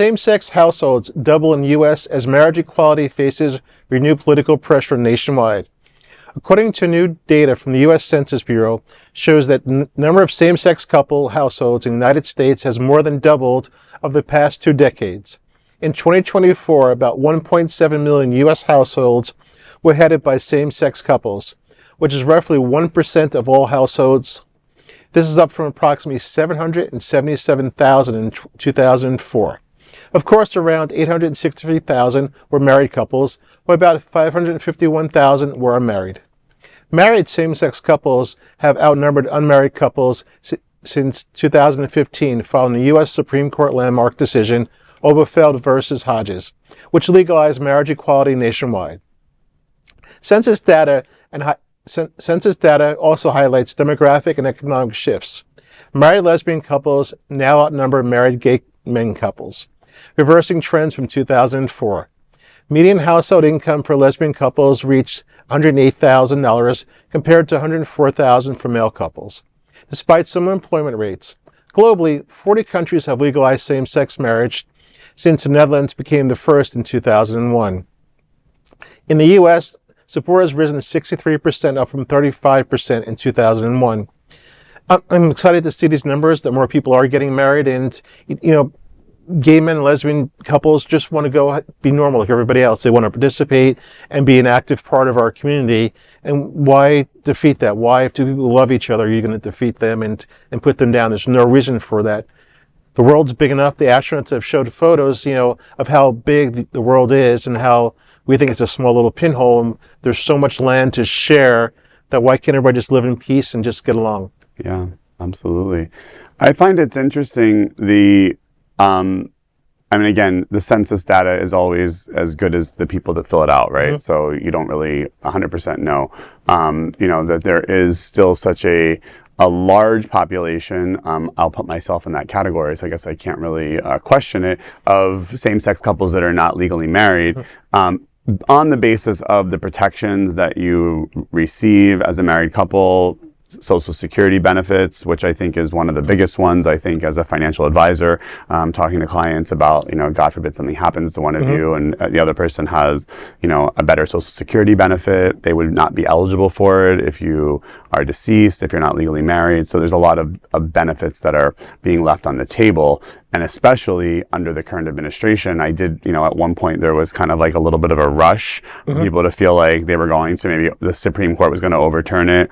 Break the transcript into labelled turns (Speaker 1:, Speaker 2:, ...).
Speaker 1: Same-sex households double in U.S. as marriage equality faces renewed political pressure nationwide. According to new data from the U.S. Census Bureau, shows that the number of same-sex couple households in the United States has more than doubled over the past 2 decades. In 2024, about 1.7 million U.S. households were headed by same-sex couples, which is roughly 1% of all households. This is up from approximately 777,000 in 2004. Of course, around 863,000 were married couples, while about 551,000 were unmarried. Married same-sex couples have outnumbered unmarried couples since 2015, following the U.S. Supreme Court landmark decision, Obergefell versus Hodges, which legalized marriage equality nationwide. Census data also highlights demographic and economic shifts. Married lesbian couples now outnumber married gay men couples, reversing trends from 2004. Median household income for lesbian couples reached $108,000 compared to $104,000 for male couples. Despite similar employment rates, globally, 40 countries have legalized same-sex marriage since the Netherlands became the first in 2001. In the U.S., support has risen to 63%, up from 35% in 2001. I'm excited to see these numbers, that more people are getting married, and gay men and lesbian couples just want to go be normal like everybody else. They want to participate and be an active part of our community. And why defeat that? Why, if two people love each other, are you going to defeat them and put them down? There's no reason for that. The world's big enough. The astronauts have showed photos, of how big the world is and how we think it's a small little pinhole. And there's so much land to share that why can't everybody just live in peace and just get along?
Speaker 2: Yeah, absolutely. I find it's interesting, again, the census data is always as good as the people that fill it out, right? Mm-hmm. So you don't really 100% know, that there is still such a large population, I'll put myself in that category, so I guess I can't really question it, of same-sex couples that are not legally married. Mm-hmm. On the basis of the protections that you receive as a married couple, Social Security benefits, which I think is one of the biggest ones. I think as a financial advisor, talking to clients about, God forbid something happens to one of you and the other person has, a better Social Security benefit, they would not be eligible for it if you are deceased, if you're not legally married. So there's a lot of benefits that are being left on the table. And especially under the current administration, I did, at one point there was kind of like a little bit of a rush for people to feel like they were going to, maybe the Supreme Court was going to overturn it.